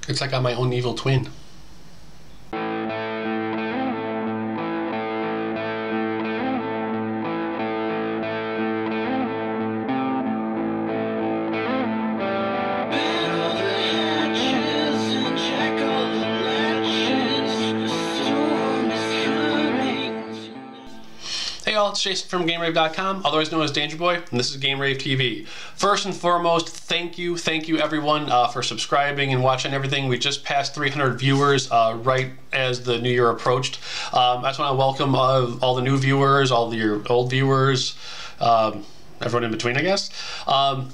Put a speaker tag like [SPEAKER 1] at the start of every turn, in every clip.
[SPEAKER 1] It's like I'm my own evil twin. Hey all, it's Jason from GameRave.com, otherwise known as Danger Boy, and this is GameRaveTV. First and foremost, thank you everyone for subscribing and watching everything. We just passed 300 viewers right as the new year approached. I just want to welcome all the new viewers, all your old viewers, everyone in between, I guess.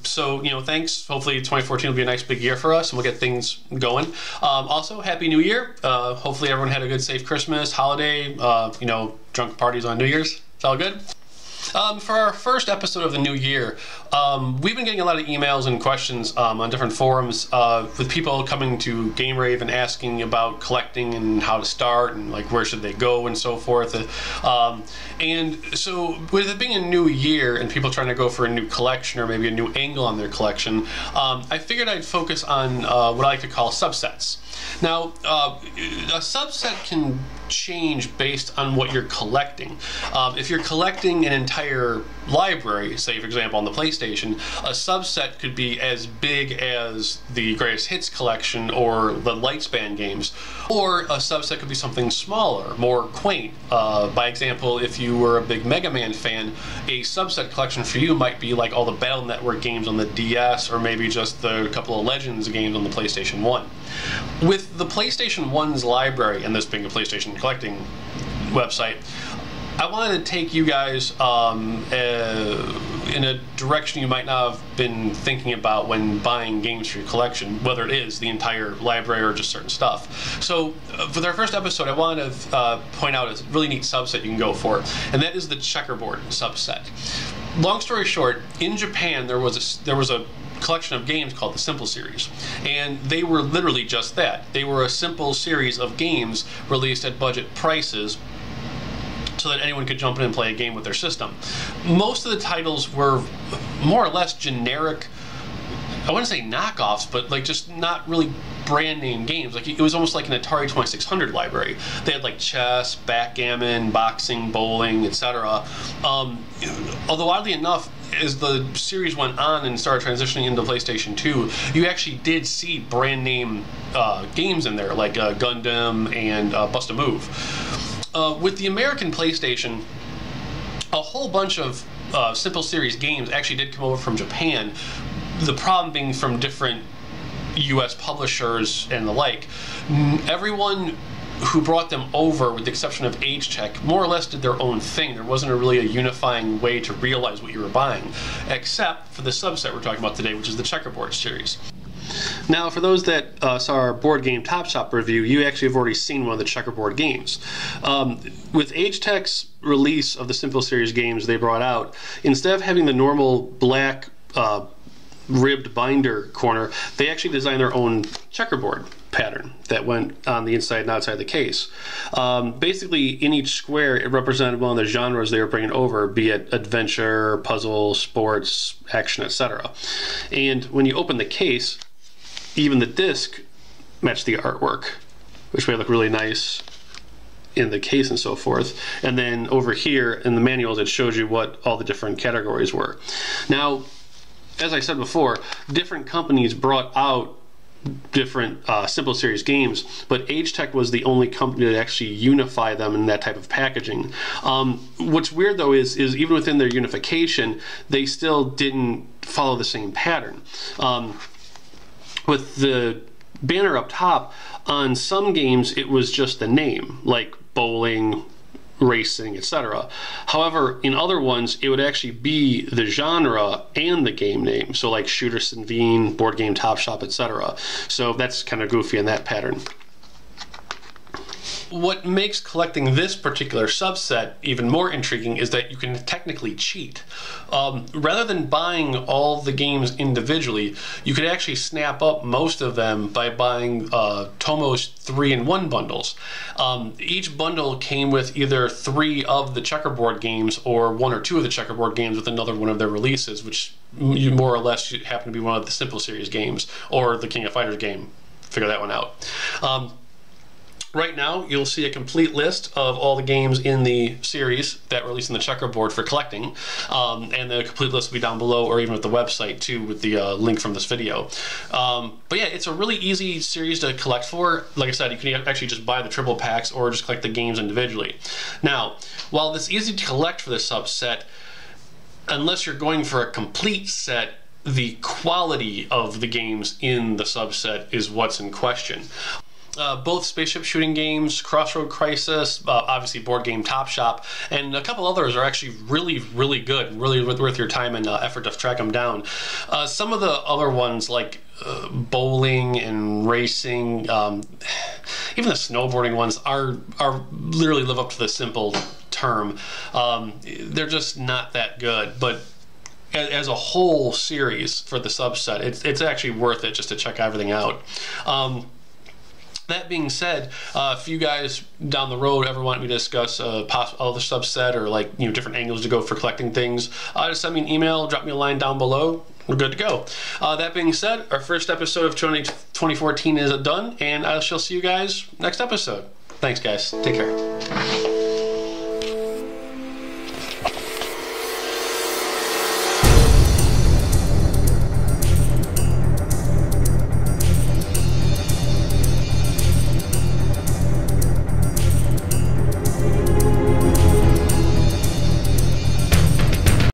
[SPEAKER 1] So, you know, thanks. Hopefully 2014 will be a nice big year for us and we'll get things going. Also, Happy New Year. Hopefully everyone had a good, safe Christmas, holiday, you know, drunk parties on New Year's. It's all good. For our first episode of the new year, we've been getting a lot of emails and questions on different forums with people coming to GameRave and asking about collecting and how to start and like where should they go and so forth. And so with it being a new year and people trying to go for a new collection or maybe a new angle on their collection, I figured I'd focus on what I like to call subsets. Now, a subset can change based on what you're collecting. If you're collecting an entire library, say for example on the PlayStation, a subset could be as big as the Greatest Hits collection or the Lightspan games, or a subset could be something smaller, more quaint. By example, if you were a big Mega Man fan, a subset collection for you might be like all the Battle Network games on the DS, or maybe just the couple of Legends games on the PlayStation 1. With the PlayStation 1's library, and this being a PlayStation collecting website, I wanted to take you guys in a direction you might not have been thinking about when buying games for your collection, whether it is the entire library or just certain stuff. So for our first episode, I wanted to point out a really neat subset you can go for, and that is the checkerboard subset. Long story short, in Japan there was a collection of games called the Simple Series, and they were literally just that. They were a simple series of games released at budget prices so that anyone could jump in and play a game with their system. Most of the titles were more or less generic, I wouldn't say knockoffs, but like just not really brand name games. Like it was almost like an Atari 2600 library. They had like chess, backgammon, boxing, bowling, etc. Although oddly enough, as the series went on and started transitioning into PlayStation 2, you actually did see brand name games in there, like Gundam and Bust a Move. With the American PlayStation, a whole bunch of Simple Series games actually did come over from Japan. The problem being from different US publishers and the like. Everyone who brought them over, with the exception of AgeTec, more or less did their own thing. There wasn't really a unifying way to realize what you were buying, except for the subset we're talking about today, which is the Checkerboard Series. Now, for those that saw our Board Game Top Shop review, you actually have already seen one of the checkerboard games. With AgeTec's release of the Simple Series games they brought out, instead of having the normal black ribbed binder corner, they actually designed their own checkerboard pattern that went on the inside and outside the case. Basically, in each square, it represented one of the genres they were bringing over, be it adventure, puzzle, sports, action, etc. And when you open the case, even the disc matched the artwork, which made it look really nice in the case and so forth. And then over here in the manuals, it shows you what all the different categories were. Now, as I said before, different companies brought out different Simple Series games, but AgeTec was the only company to actually unify them in that type of packaging. What's weird though is even within their unification, they still didn't follow the same pattern. With the banner up top, on some games it was just the name, like bowling, racing, etc. However, in other ones, it would actually be the genre and the game name. So like Shooter Sanvein, Board Game Top Shop, etc. So that's kind of goofy in that pattern. What makes collecting this particular subset even more intriguing is that you can technically cheat. Rather than buying all the games individually, you could actually snap up most of them by buying Tomo's 3-in-1 bundles. Each bundle came with either 3 of the checkerboard games or 1 or 2 of the checkerboard games with another one of their releases, which more or less happen to be one of the Simple Series games or the King of Fighters game figure that one out. Right now, you'll see a complete list of all the games in the series that released in the checkerboard for collecting, and the complete list will be down below, or even at the website too, with the link from this video. But yeah, it's a really easy series to collect for. Like I said, you can actually just buy the triple packs or just collect the games individually. Now, while it's easy to collect for this subset, unless you're going for a complete set, the quality of the games in the subset is what's in question. Both spaceship shooting games, Crossroad Crisis, obviously Board Game Top Shop, and a couple others are actually really good, really worth your time and effort to track them down. Some of the other ones like bowling and racing, even the snowboarding ones are literally live up to the simple term. They're just not that good, but as a whole series for the subset, it's actually worth it just to check everything out. That being said, if you guys down the road ever want me to discuss other subset or like different angles to go for collecting things, just send me an email, drop me a line down below. We're good to go. That being said, our first episode of 2014 is done, and I shall see you guys next episode. Thanks, guys. Take care.